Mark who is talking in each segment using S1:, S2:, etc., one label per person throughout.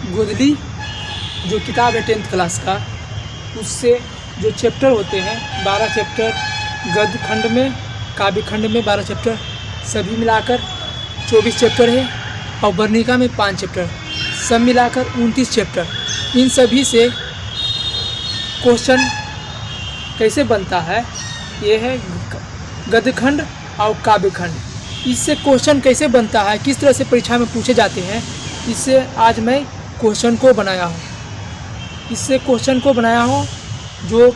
S1: गोदली जो किताब है 10th क्लास का, उससे जो चैप्टर होते हैं 12 चैप्टर, गद्य खंड में, काव्य खंड में 12 चैप्टर, सभी मिलाकर 24 चैप्टर है, और वर्णिका में 5 चैप्टर, सब मिलाकर 29 चैप्टर। इन सभी से क्वेश्चन कैसे बनता है, ये है गद्य खंड और काव्य खंड। इससे क्वेश्चन कैसे बनता है, किस तरह से परीक्षा में पूछे जाते हैं, इससे आज मैं क्वेश्चन को बनाया हूँ। इससे क्वेश्चन को बनाया हूँ जो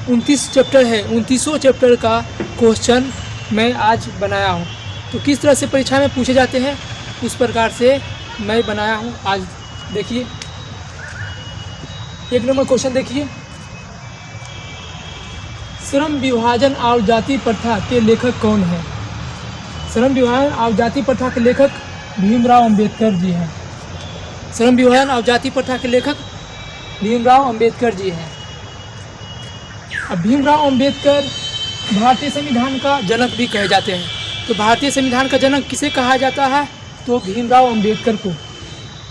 S1: 29 चैप्टर है, 29 चैप्टर का क्वेश्चन मैं आज बनाया हूँ। तो किस तरह से परीक्षा में पूछे जाते हैं उस प्रकार से मैं बनाया हूँ। आज देखिए 1 नंबर क्वेश्चन देखिए, श्रम विभाजन और जाति प्रथा के लेखक कौन है? श्रम विभाजन और जाति प्रथा के लेखक भीमराव अंबेडकर जी हैं। श्रम विभाजन और जाति प्रथा के लेखक भीमराव अंबेडकर जी हैं। अब भीमराव अंबेडकर भारतीय संविधान का जनक भी कहे जाते हैं। तो भारतीय संविधान का जनक किसे कहा जाता है? तो भीमराव अंबेडकर को।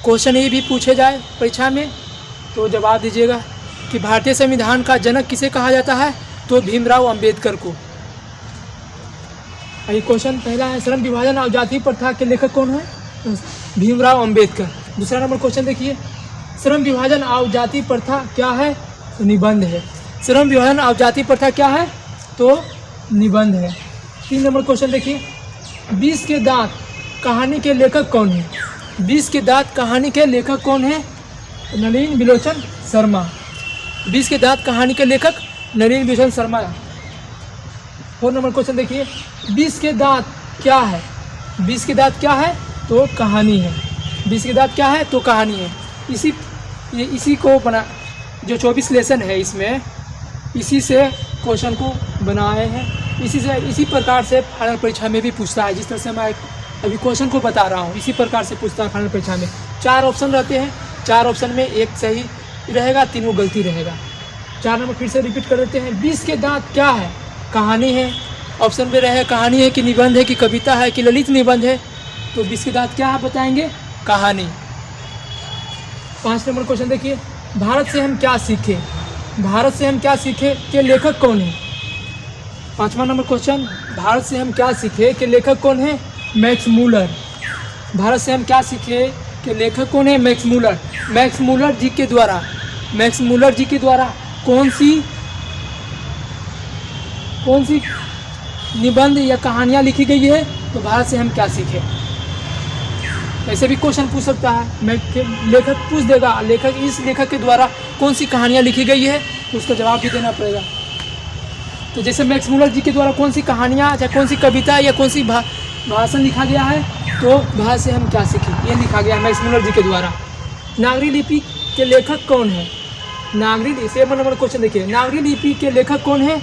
S1: क्वेश्चन ये भी पूछे जाए परीक्षा में तो जवाब दीजिएगा कि भारतीय संविधान का जनक किसे कहा जाता है? तो भीमराव अंबेडकर को। ये क्वेश्चन पहला है, श्रम विभाजन और जाति प्रथा के लेखक कौन है? भीमराव अंबेडकर। दूसरा नंबर क्वेश्चन देखिए, श्रम विभाजन और जाति प्रथा क्या है? तो निबंध है। श्रम विभाजन और जाति प्रथा क्या है? तो निबंध है। 3 नंबर क्वेश्चन देखिए, 20 के दांत कहानी के लेखक कौन है? 20 के दांत कहानी के लेखक कौन है? नलिनी बिलोचन शर्मा। 20 के दांत कहानी के लेखक नलिनी बिलोचन शर्मा। 4 नंबर क्वेश्चन देखिए, 20 के दांत क्या है? 20 के दांत क्या है? तो कहानी है। 20 के दांत क्या है? तो कहानी है। इसी को बना, जो 24 लेसन है इसमें, इसी से क्वेश्चन को बनाए हैं। इसी प्रकार से फाइनल परीक्षा में भी पूछता है। जिस तरह से मैं अभी क्वेश्चन को बता रहा हूँ, इसी प्रकार से पूछता है फाइनल परीक्षा में। 4 ऑप्शन रहते हैं, 4 ऑप्शन में 1 सही रहेगा, 3 गलती रहेगा। 4 नंबर फिर से रिपीट कर देते हैं, 20 के दांत क्या है? कहानी है। ऑप्शन में रहे कहानी है कि निबंध है कि कविता है कि ललित निबंध है। तो 20 के दांत क्या है बताएंगे? कहानी। 5 नंबर क्वेश्चन देखिए, भारत से हम क्या सीखे? भारत से हम क्या सीखे के लेखक कौन है? 5वां नंबर क्वेश्चन, भारत से हम क्या सीखे के लेखक कौन है? Max Muller. भारत से हम क्या सीखे के लेखक कौन है? Max Muller. मैक्स मूलर जी के द्वारा कौन सी निबंध या कहानियाँ लिखी गई है? तो भारत से हम क्या सीखे। ऐसे भी क्वेश्चन पूछ सकता है, लेखक पूछ देगा, इस लेखक के द्वारा कौन सी कहानियाँ लिखी गई है, तो उसका जवाब भी देना पड़ेगा। तो जैसे मैक्स मूलर जी के द्वारा कौन सी कहानियाँ या कौन सी कविता या कौन सी भाषण लिखा गया है, तो भारत से हम क्या सीखे ये लिखा गया है मैक्स मूलर जी के द्वारा। नागरी लिपि के लेखक कौन है? 7 नंबर क्वेश्चन देखिए, नागरी लिपि के लेखक कौन है?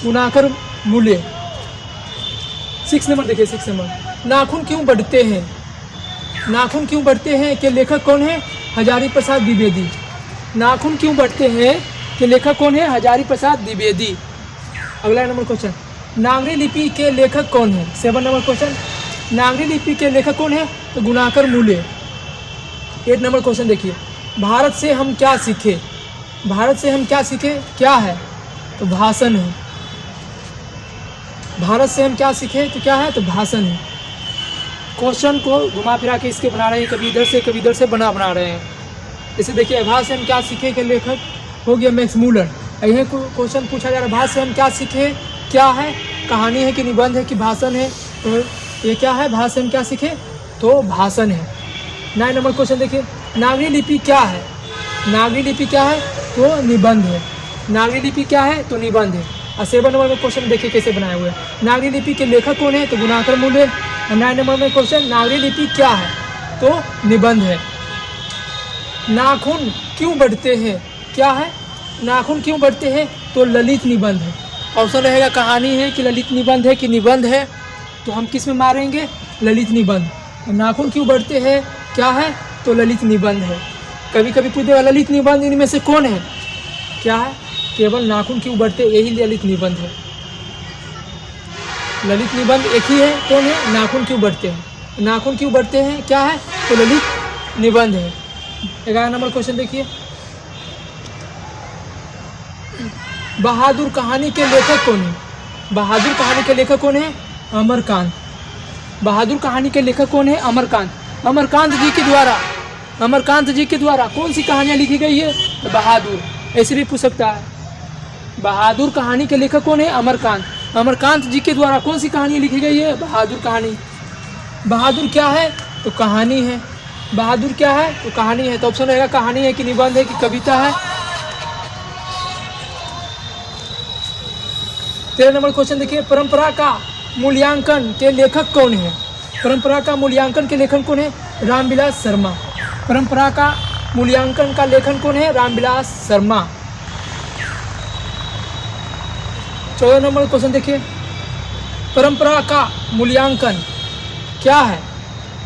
S1: गुणाकर मूल्य। 6 नंबर देखिए, 6 नंबर, नाखून क्यों बढ़ते हैं? नाखून क्यों बढ़ते हैं के लेखक कौन है? हजारी प्रसाद द्विवेदी। नाखून क्यों बढ़ते हैं के लेखक कौन है? हजारी प्रसाद द्विवेदी। अगला नंबर क्वेश्चन, नागरी लिपि के लेखक कौन है? 7 नंबर क्वेश्चन, नागरी लिपि के लेखक कौन है? तो गुणाकर मूल्य। 8 नंबर क्वेश्चन देखिए, भारत से हम क्या सीखे? भारत से हम क्या सीखे क्या है? तो भाषण है। भारत से हम क्या सीखे तो क्या है? तो भाषण है। क्वेश्चन को घुमा फिरा के इसके बना रहे हैं, कभी इधर से बना रहे हैं। जैसे देखिए, भारत से हम क्या सीखे के लेखक हो गया मैक्स मूलर। यही क्वेश्चन पूछा जा रहा है, भारत से हम क्या सीखे क्या है? कहानी है कि निबंध है कि भाषण है? तो ये क्या है? भारत से हम क्या सीखे तो भाषण है। 9 नंबर क्वेश्चन देखिए, नागरी लिपि क्या है? नागरी लिपि क्या है? तो निबंध है। नागरी लिपि क्या है? तो निबंध है। और 7 नंबर में क्वेश्चन देखिए कैसे बनाए हुए हैं, नागरी लिपि के लेखक कौन है? तो गुणाकर मूल्य। 9 नंबर में क्वेश्चन, नागरी लिपि क्या है? तो निबंध है। नाखून क्यों बढ़ते हैं क्या है? नाखून क्यों बढ़ते हैं? तो ललित निबंध है। ऑप्शन रहेगा कहानी है कि ललित निबंध है कि निबंध है, तो हम किस में मारेंगे? ललित निबंध। नाखून क्यों बढ़ते हैं क्या है? तो ललित निबंध है। कभी कभी पूछेगा ललित निबंध इनमें से कौन है? क्या है? केवल नाखून क्यों बढ़ते, यही ललित निबंध है। ललित निबंध एक ही है, कौन है? नाखून क्यों बढ़ते हैं। नाखून क्यों बढ़ते हैं क्या है? तो ललित निबंध है। 11 नंबर क्वेश्चन देखिए, बहादुर कहानी के लेखक कौन है? बहादुर कहानी के लेखक कौन है? अमरकांत। बहादुर कहानी के लेखक कौन है? अमरकांत। अमरकांत जी के द्वारा कौन सी कहानियाँ लिखी गई है? बहादुर। ऐसे भी पूछ सकता है। बहादुर कहानी के लेखक कौन है? अमरकांत। अमरकांत जी के द्वारा कौन सी कहानी लिखी गई है? बहादुर कहानी। बहादुर क्या है? तो कहानी है। बहादुर क्या है? तो कहानी है। तो ऑप्शन रहेगा कहानी है कि निबंध है कि कविता है। 13 नंबर क्वेश्चन देखिए, परंपरा का मूल्यांकन के लेखक कौन है? परंपरा का मूल्यांकन के लेखन कौन है? रामविलास शर्मा। परंपरा का मूल्यांकन का लेखन कौन है? रामविलास शर्मा। 14 नंबर क्वेश्चन देखिए, परंपरा का मूल्यांकन क्या है?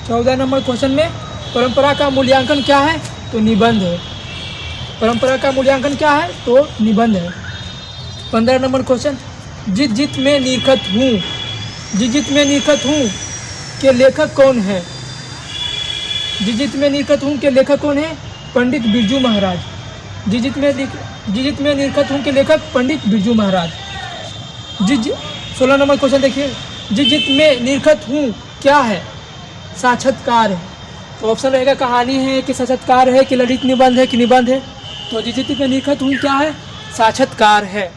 S1: 14 नंबर क्वेश्चन में परंपरा का मूल्यांकन क्या है? तो निबंध है। परंपरा का मूल्यांकन क्या है? तो निबंध है। 15 नंबर क्वेश्चन, जित जित में निरखत हूँ, जित जित में निरखत हूँ के लेखक कौन है? जित जित में निरखत हूँ के लेखक कौन है? पंडित बिरजू महाराज। जित जित में निरखत हूँ के लेखक पंडित बिरजू महाराज। 16 नंबर क्वेश्चन देखिए, जित जित में निरखत हूँ क्या है? साक्षात्कार है। तो ऑप्शन रहेगा कहानी है कि साक्षात्कार है कि ललित निबंध है कि निबंध है। तो जित जित में निरखत हूँ क्या है? साक्षात्कार है।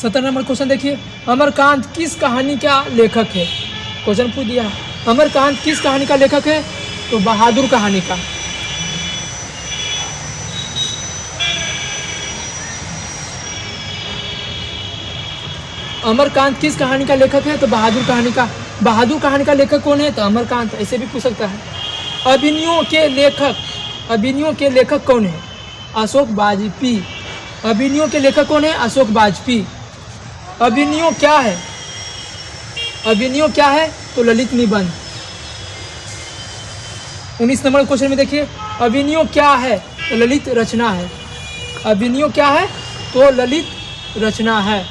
S1: 17 नंबर क्वेश्चन देखिए, अमरकांत किस कहानी का लेखक है? क्वेश्चन पूछ दिया, अमरकांत किस कहानी का लेखक है? तो बहादुर कहानी का। अमरकांत किस कहानी का लेखक है? तो बहादुर कहानी का। बहादुर कहानी का लेखक कौन है? तो अमरकांत। ऐसे भी पूछ सकता है। अभिनयों के लेखक कौन है? अशोक वाजपेयी। अभिनयों के लेखक कौन है? अशोक वाजपेयी। अभिनयों क्या है? अभिनयों क्या है? तो ललित निबंध। 19 नंबर क्वेश्चन में देखिए, अभिनयों क्या है? तो ललित रचना है। अभिनयों क्या है? तो ललित रचना है।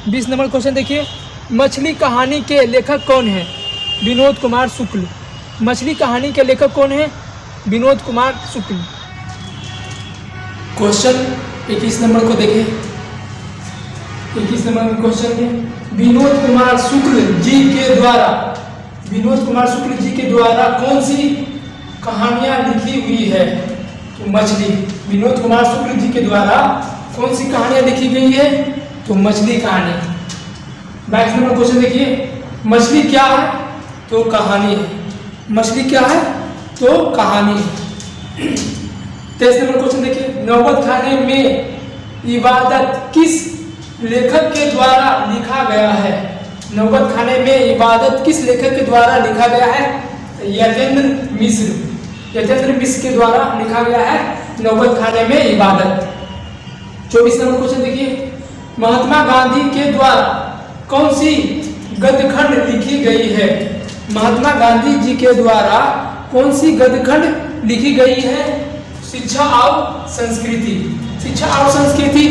S1: 20 नंबर क्वेश्चन देखिए, मछली कहानी के लेखक कौन है? विनोद कुमार शुक्ल। मछली कहानी के लेखक कौन है? विनोद कुमार शुक्ल। क्वेश्चन 21 नंबर को देखिए। 21 नंबर में क्वेश्चन है, विनोद कुमार शुक्ल जी के द्वारा कौन सी कहानियां लिखी हुई है? तो मछली। विनोद कुमार शुक्ल जी के द्वारा कौन सी कहानियां लिखी गई है? तो मछली कहानी। 22 नंबर क्वेश्चन देखिए, मछली क्या है? तो कहानी है। मछली क्या है? तो कहानी है। 23 नंबर क्वेश्चन देखिए, नौबत खाने में इबादत किस लेखक के द्वारा लिखा गया है? नौबत खाने में इबादत किस लेखक के द्वारा लिखा गया है? यतेंद्र मिश्र के द्वारा लिखा गया है नौबत खाने में इबादत। 24 नंबर क्वेश्चन देखिए, महात्मा गांधी के द्वारा कौन सी गद्यखंड लिखी गई है? महात्मा गांधी जी के द्वारा कौन सी गद्यखंड लिखी गई है? शिक्षा और संस्कृति। शिक्षा और संस्कृति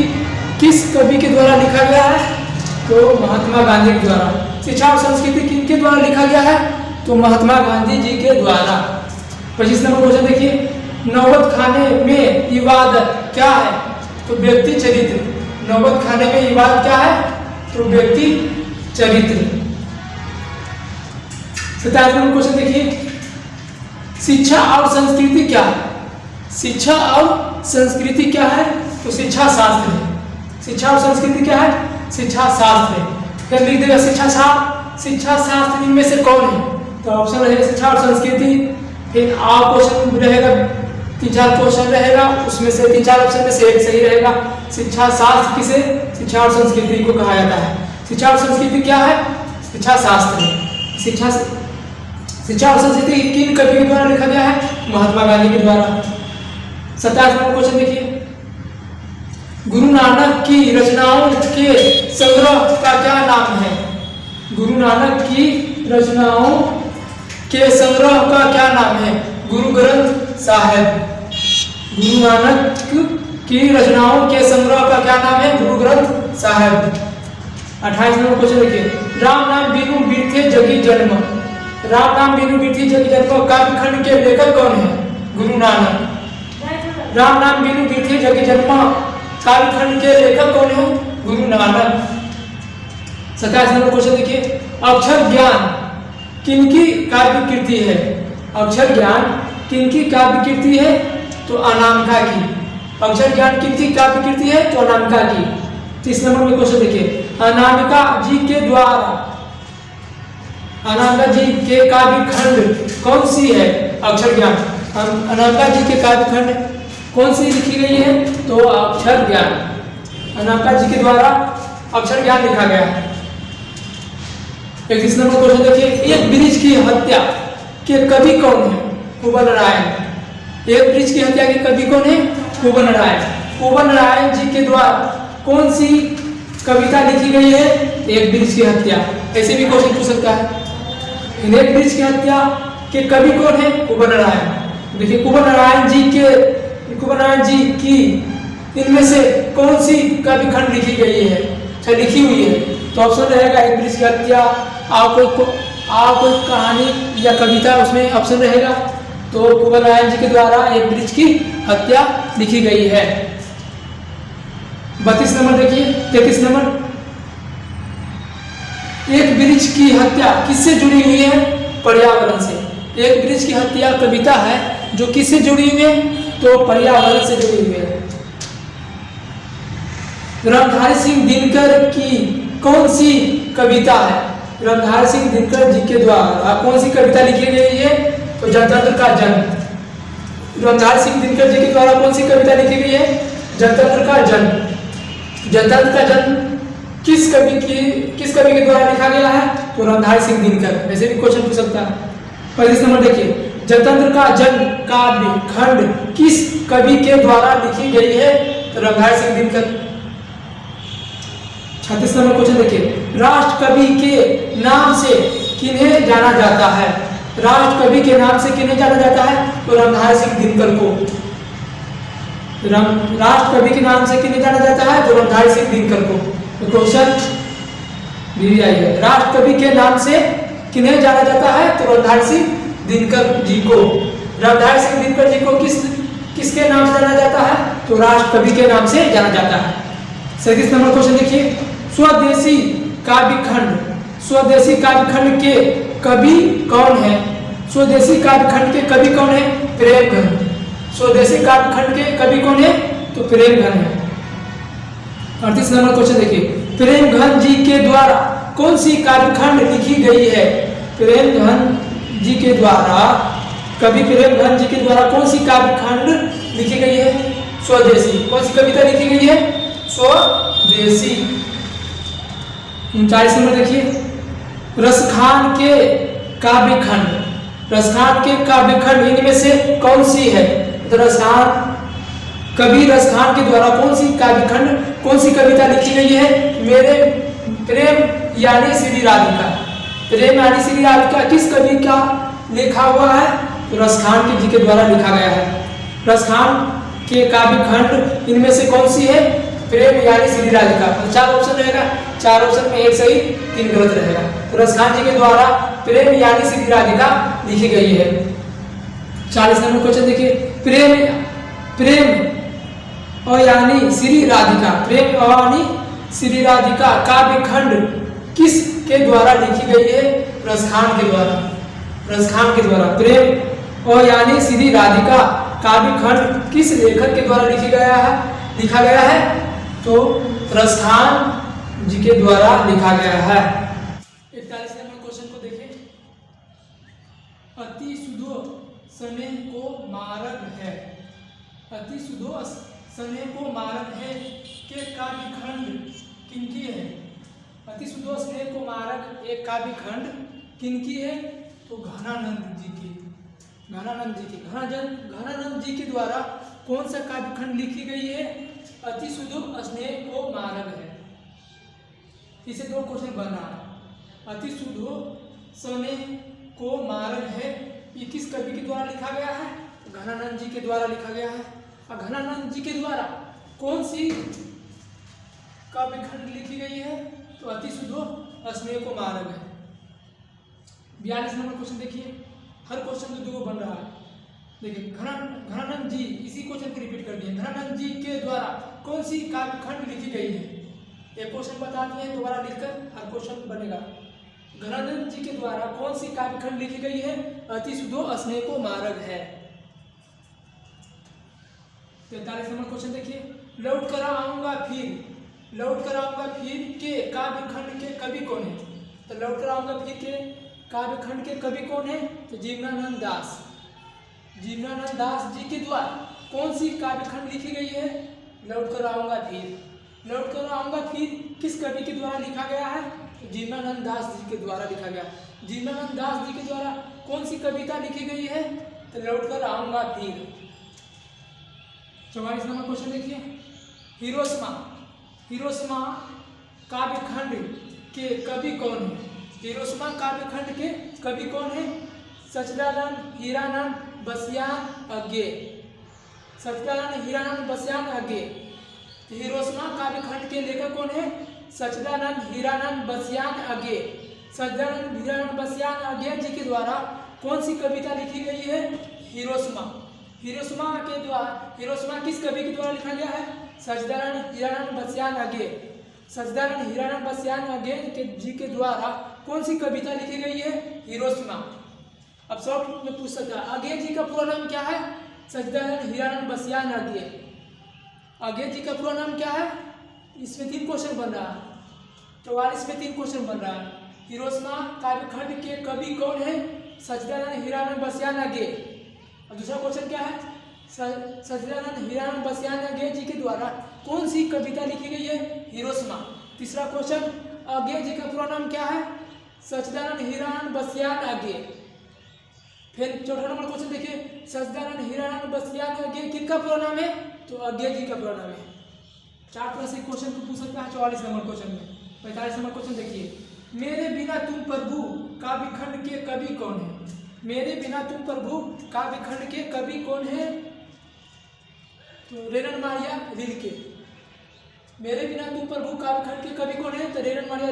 S1: किस कवि के द्वारा लिखा गया है? तो महात्मा गांधी के द्वारा। शिक्षा और संस्कृति किनके द्वारा लिखा गया है? तो महात्मा गांधी जी के द्वारा। 25 नंबर क्वेश्चन देखिए, नौबत खाने में इबादत क्या है? तो व्यक्ति चरित्र। नौबत खाने में इबादत क्या है? तो व्यक्ति चरित्र। 27 नंबर क्वेश्चन देखिए, शिक्षा और संस्कृति क्या है? शिक्षा और संस्कृति क्या है? तो शिक्षा शास्त्र है। शिक्षा और संस्कृति क्या है? शिक्षा शास्त्र है। फिर लिख देगा शिक्षा शास्त्र इनमें से कौन है? तो ऑप्शन रहेगा शिक्षा और संस्कृति। फिर आप क्वेश्चन रहेगा, 3-4 क्वेश्चन रहेगा, उसमें से 3-4 ऑप्शन में से एक सही रहेगा। शिक्षा शास्त्र किसे? शिक्षा और संस्कृति को कहा जाता है। शिक्षा और संस्कृति क्या है? शिक्षा शास्त्र है। शिक्षा और संस्कृति किन कवि के द्वारा लिखा गया है? महात्मा गांधी के द्वारा। 27 नंबर क्वेश्चन देखिए, गुरु नानक की रचनाओं के संग्रह का क्या नाम है? गुरु नानक की रचनाओं के संग्रह का क्या नाम है? गुरु ग्रंथ साहिब। गुरु नानक की रचनाओं के संग्रह का क्या नाम है? गुरु ग्रंथ साहिब। 28 नंबर क्वेश्चन देखिए, राम नाम बिनु बिरथे जगी जन्म। राम नाम बिनु बिरथे जगी जन्म काव्य खंड के लेखक कौन है? गुरु नानक। राम नाम बिनु बीते जग जन्मा काव्य खंड के लेखक कौन है? गुरु नानक। 27 नंबर क्वेश्चन देखिए, अक्षर ज्ञान किनकी काव्य कृति है? अक्षर ज्ञान किनकी काव्य कृति है? तो अनामिका की। अक्षर ज्ञान किनकी काव्य कृति है? तो अनामिका की। 30 नंबर में क्वेश्चन देखिए, अनामिका जी के द्वारा अनामिका जी के काव्य खंड कौन सी है? अक्षर ज्ञान। अनामिका जी के काव्य खंड कौन सी लिखी गई है? तो अक्षर ज्ञान। अनामिका जी के द्वारा अक्षर ज्ञान लिखा गया है। 31 नंबर क्वेश्चन देखिए, एक वृक्ष की हत्या के कवि कौन है? कुंवर नारायण। एक वृक्ष की हत्या के कवि कौन है? कुंवर नारायण। कुंवर नारायण जी के द्वारा कौन सी कविता लिखी गई है? एक वृक्ष की हत्या। ऐसे भी क्वेश्चन पूछ सकता है। एक वृक्ष की हत्या के कवि कौन है? कुंवर नारायण। देखिए, कुंवर नारायण जी की इनमें से कौन सी काव्य खंड लिखी गई है? अच्छा, लिखी हुई है। तो ऑप्शन रहेगा एक वृक्ष की हत्या, कोई कहानी या कविता उसमें ऑप्शन रहेगा। तो कुंवर नारायण जी के द्वारा एक वृक्ष की हत्या लिखी गई है। 32 नंबर देखिए, 33 नंबर, एक वृक्ष की हत्या किससे जुड़ी हुई है? पर्यावरण से। एक वृक्ष की हत्या कविता है जो किससे जुड़ी हुई है? तो पर्यावरण से जुड़ी हुई है। रामधारी सिंह दिनकर की कौन सी कविता है? रामधारी सिंह दिनकर जी के द्वारा कौन सी कविता लिखी गई है? तो जनतंत्र का जन्म। रामधारी सिंह दिनकर जी के द्वारा कौन सी कविता लिखी गई है? जनतंत्र का जन्म। जनतंत्र का जन्म किस कवि के द्वारा लिखा गया है? तो रामधारी सिंह दिनकर। ऐसे भी क्वेश्चन पूछ सकता है। 25 नंबर देखिए, जनतंत्र का जन्म काव्य खंड किस कवि के द्वारा लिखी गई है? तो रामधारी सिंह दिनकर। 36 नंबर क्वेश्चन देखिए, राष्ट्र कवि के नाम से किन्हें जाना जाता है? राष्ट्र कवि के नाम से किन्हें जाना जाता है? तो रामधारी सिंह दिनकर को। राष्ट्र कवि के नाम से किन्हें जाना जाता है? तो रामधारी सिंह दिनकर को। तो क्वेश्चन है, राष्ट्र कवि के नाम से किन्हें जाना जाता है? तो रामधारी सिंह दिनकर जी को। रामधारी सिंह दिनकर जी को किसके नाम से जाना जाता है? तो राष्ट्र कवि के नाम से जाना जाता है। 37 नंबर क्वेश्चन देखिए, स्वदेशी काव्य खंड के कवि कौन है? स्वदेशी काव्य खंड के कवि कौन है? प्रेमघन। स्वदेशी काव्य खंड के कवि कौन है? तो प्रेमघन है। 38 नंबर क्वेश्चन देखिए, प्रेमघन जी के द्वारा कौन सी काव्य खंड लिखी गई है? प्रेमघन जी के द्वारा कवि प्रेमघन जी के द्वारा कौन सी काव्य खंड लिखी गई है? स्वदेशी। कौन सी कविता लिखी गई है? स्वदेशी। 39 नंबर देखिए, रसखान के काव्य खंड इनमें से कौन सी है? तो कवि रसखान के द्वारा कौन सी काव्य खंड, कौन सी कविता लिखी गई है? मेरे प्रेम यानी श्री राधिका। प्रेम यानी श्री राधिका किस कवि का लिखा हुआ है? तो रसखान जी के द्वारा लिखा गया है। रसखान के काव्य खंड इनमें से कौन सी है? प्रेम यानी श्री राधिका। तो 4 ऑप्शन रहेगा, 4 ऑप्शन में 1 सही 3 गलत रहेगा। तो रसखान जी के द्वारा प्रेम यानी श्री राधिका लिखी गई है। 40 नंबर क्वेश्चन देखिए, प्रेम यानी श्री राधिका काव्य खंड किस के द्वारा लिखी गई है? रसखान के द्वारा। प्रेम यानी श्री राधिका काव्य खंड किस लेखक के द्वारा लिखा गया है? तो रसखान जी के द्वारा लिखा गया है। 41 नंबर क्वेश्चन को देखिए, अति सुधो स्नेह को मारग है। अति सुधो स्नेह को मारग है के काव्य खंड किनकी है? अति सुधो स्नेह को मारग एक काव्य खंड किनकी है? तो घनानंद जी के द्वारा कौन सा काव्य खंड लिखी गई है? अति सुधो स्नेह को मारग है। इसे 2 क्वेश्चन बन रहा है। अति सुधो स्नेह को मारग है, ये किस कवि के द्वारा लिखा गया है? घनानंद जी के द्वारा लिखा गया है। और घनानंद जी के द्वारा कौन सी काव्य खंड लिखी गई है? तो अति सुधो स्नेह को मारग है। 42 नंबर क्वेश्चन देखिए, हर क्वेश्चन तो 2 बन रहा है। देखिए घनानंद जी, इसी क्वेश्चन को रिपीट कर दिए। घनानंद जी के द्वारा कौन सी काव्यखंड लिखी गई है? एक क्वेश्चन बता दिए, दोबारा लिखकर हर क्वेश्चन बनेगा। घनानंद जी के द्वारा कौन सी काव्यखंड लिखी गई है? अति सुधो स्नेह को मार्ग है। 43 नंबर क्वेश्चन देखिए, लौट कर आऊंगा फिर के काव्यखंड के कवि कौन है? तो लौट कर आऊंगा फिर के काव्यखंड के कवि कौन है? तो जीवनानंद दास जी के द्वारा कौन सी काव्यखंड लिखी गई है? लौट कर आऊंगा फिर किस कवि के द्वारा लिखा गया है? तो जीवनानंद दास जी के द्वारा लिखा गया। जीवनानंद दास जी के द्वारा कौन सी कविता लिखी गई है? तो लौट कर आऊंगा फिर। 44 नंबर क्वेश्चन देखिए, हिरोशिमा काव्यखंड के कवि कौन है? हिरोशिमा काव्यखंड के कवि कौन है? सच्चिदानंद हीरानंद बस्यान अज्ञे। हिरोशिमा काव्यखंड के लेखक कौन है? सच्चिदानंद हीरानंद बस्यान अज्ञे जी के द्वारा कौन सी कविता लिखी गई है? हिरोशिमा किस कवि के द्वारा लिखा गया है? सच्चिदानंद हीरानंद बस्यान अज्ञे जी के द्वारा कौन सी कविता लिखी गई है? हिरोशिमा। अब शॉर्ट में पूछ सकता है, अज्ञे जी का पूरा नाम क्या है? सच्चिदानंद हीरानंद बस्यान अज्ञे जी का पूरा नाम क्या है? इसमें 3 क्वेश्चन बन रहा है। 44 में 3 क्वेश्चन बन रहा है। हिरोशिमा काव्यखंड के कवि कौन है? सच्चिदानंद हीरानंद बस्यान अज्ञे। और दूसरा क्वेश्चन क्या है? सच्चिदानंद हीरानंद बस्यान अज्ञे जी के द्वारा कौन सी कविता लिखी गई है? हिरोशिमा। तीसरा क्वेश्चन, अज्ञे जी का पूरा नाम क्या है? सच्चिदानंद हीरानंद बस्यान अज्ञे। फिर चौथा नंबर क्वेश्चन देखिए, सच्चिदानंद हीरानंद बस्यान अज्ञे किसका पूरा नाम है? तो अज्ञे जी का पूरा नाम है। 4 तरह से क्वेश्चन को पूछ सकता है 44 नंबर क्वेश्चन में। 45 नंबर क्वेश्चन देखिए, मेरे बिना तुम प्रभु काव्यखंड के कवि कौन है? मेरे बिना तुम प्रभु काव्यखंड के कवि कौन है? तो रेरन मारिया रिल्के। मेरे बिना तुम प्रभु काव्यखंड के कवि कौन है? तो रेरन मारिया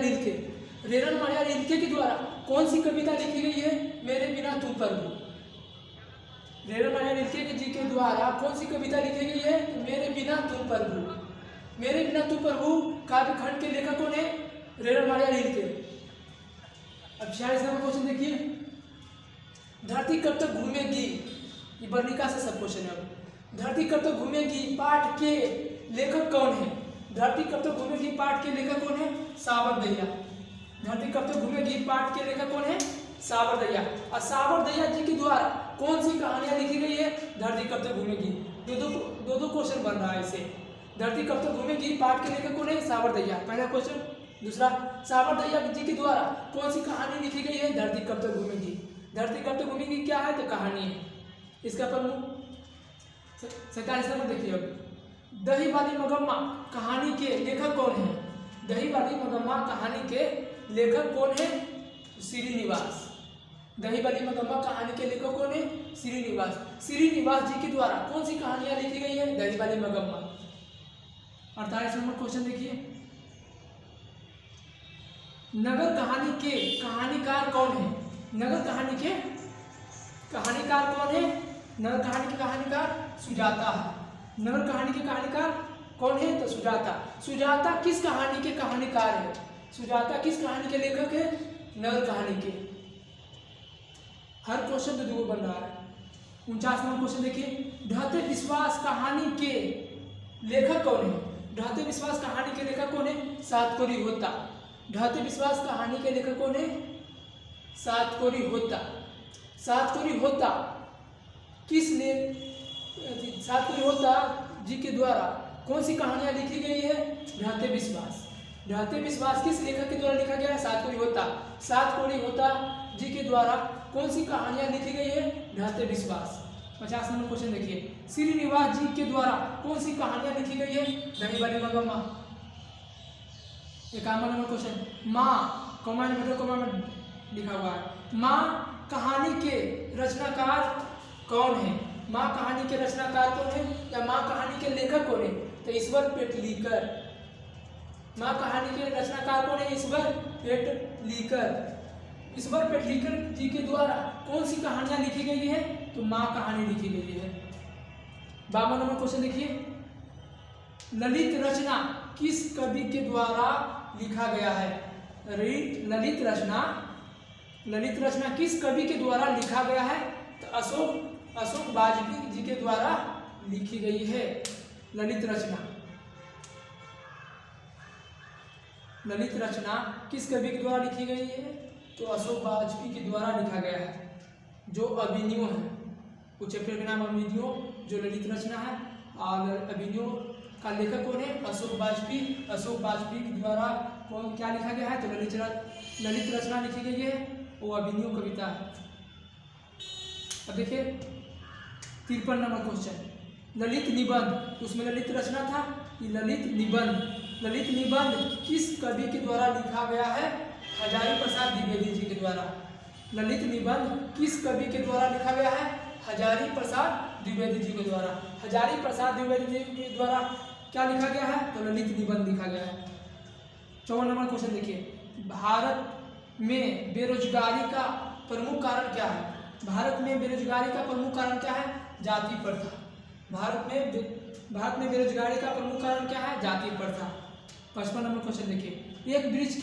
S1: रिल्के के द्वारा कौन सी कविता लिखी गई है? मेरे बिना तुम प्रभु। रेरन मारिया रिल्के जी के द्वारा कौन सी कविता लिखी गई है? मेरे बिना तुम प्रभु काव्यखंड के लेखक कौन है? रेरन मारिया रिल्के। अब 46 नंबर क्वेश्चन देखिए, धरती कब तक घूमेगी? ये वर्णिका से सब क्वेश्चन है। धरती कब तक घूमेगी पाठ के लेखक कौन है? धरती कब तक घूमेगी पाठ के लेखक कौन है? सावरदैया। धरती कब तक घूमेगी पाठ के लेखक कौन है? सावरदैया। और सावरदैया जी के द्वारा कौन सी कहानियां लिखी गई है? धरती कब तक घूमेगी। दो क्वेश्चन बन रहा है इसे। धरती कब तक घूमेगी पाठ के लेखक कौन है? सावरदैया, पहला क्वेश्चन। दूसरा, सावरदैया जी के द्वारा कौन सी कहानी लिखी गई है? धरती कब तक घूमेगी। धरती कब तक घूमेगी क्या है? तो कहानी है। इसका प्रमुख 47 नंबर देखिए, अब दही वाली मगम्मा कहानी के लेखक कौन है? दही वाली मगम्मा कहानी के लेखक कौन है? श्रीनिवास। दही वाली मगम्मा कहानी के लेखक कौन है? श्रीनिवास जी के द्वारा कौन सी कहानियां लिखी गई है? दही वाली मगम्मा। 48 नंबर क्वेश्चन देखिए, नगर कहानी के कहानीकार कौन है? नगर कहानी के कहानीकार कौन है? नगर कहानी के कहानीकार सुजाता है। नगर कहानी के कहानीकार कौन है? तो सुजाता किस कहानी के कहानीकार है? सुजाता किस कहानी के लेखक है? नगर कहानी के। हर क्वेश्चन तो 2 बन रहा है। 49 नंबर क्वेश्चन देखिए, ढहते विश्वास कहानी के लेखक कौन है? ढहते विश्वास कहानी के लेखक कौन है? सातकोरी होता। ढहते विश्वास कहानी के लेखक कौन है? सातकोरी होता किसने? सातकोरी होता जी के द्वारा कौन सी कहानियां लिखी गई है? ढहते विश्वास किस लेखक के द्वारा लिखा गया है? सातकोरी होता जी के द्वारा कौन सी कहानियां लिखी गई है? ढहते विश्वास। 50 नंबर क्वेश्चन देखिए, श्रीनिवास जी के द्वारा कौन सी कहानियां लिखी गई है? दही वाली मगम्मा। 51 नंबर क्वेश्चन, माँ कॉमा में लिखा हुआ है, माँ कहानी के रचनाकार कौन है? माँ कहानी के रचनाकार कौन है या माँ कहानी के लेखक कौन है? तो ईश्वर पेटलीकर। माँ कहानी के रचनाकार कौन है? ईश्वर पेटलीकर जी के द्वारा कौन सी कहानियां लिखी गई है? तो माँ कहानी लिखी गई है। 52 नंबर क्वेश्चन देखिए, ललित रचना किस कवि के द्वारा लिखा गया है? ललित रचना किस कवि के द्वारा लिखा गया है? तो अशोक वाजपेयी जी के द्वारा लिखी गई है ललित रचना किस कवि के द्वारा लिखी गई है? तो अशोक वाजपेयी के द्वारा लिखा गया है। जो अभिनव है, कुछ चैप्टर के नाम अभिनव, जो ललित रचना है, और अभिनव का लेखक कौन है? अशोक वाजपेयी के द्वारा कौन क्या लिखा गया है? तो ललित रचना लिखी गई है, वो अभिनव कविता है। अब देखिए 53 नंबर क्वेश्चन, ललित निबंध, उसमें ललित रचना था, ये ललित निबंध किस कवि के द्वारा लिखा गया है? हजारी प्रसाद द्विवेदी जी के द्वारा। ललित निबंध किस कवि के द्वारा लिखा गया है? हजारी प्रसाद द्विवेदी जी के द्वारा। हजारी प्रसाद द्विवेदी जी के द्वारा क्या लिखा गया है? तो ललित निबंध लिखा गया है। 54 नंबर क्वेश्चन देखिए, भारत में बेरोजगारी का प्रमुख कारण क्या है? भारत में बेरोजगारी का प्रमुख कारण क्या है? जाति प्रथा। भारत में बेरोजगारी का प्रमुख कारण क्या है? जाति प्रथा। 55 नंबर क्वेश्चन देखिए, एक वृक्ष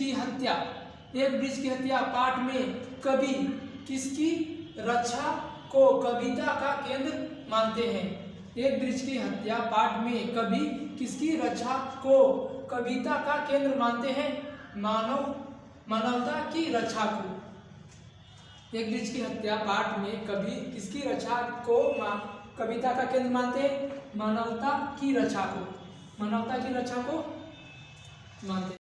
S1: की हत्या पाठ में कवि किसकी रक्षा को कविता का केंद्र मानते हैं? एक वृक्ष की हत्या पाठ में कवि किसकी रक्षा को कविता का केंद्र मानते हैं? मानवता की रक्षा को। एक वृक्ष की हत्या पाठ में कवि किसकी रक्षा को कविता का केंद्र मानते हैं? मानवता की रक्षा को मानते हैं।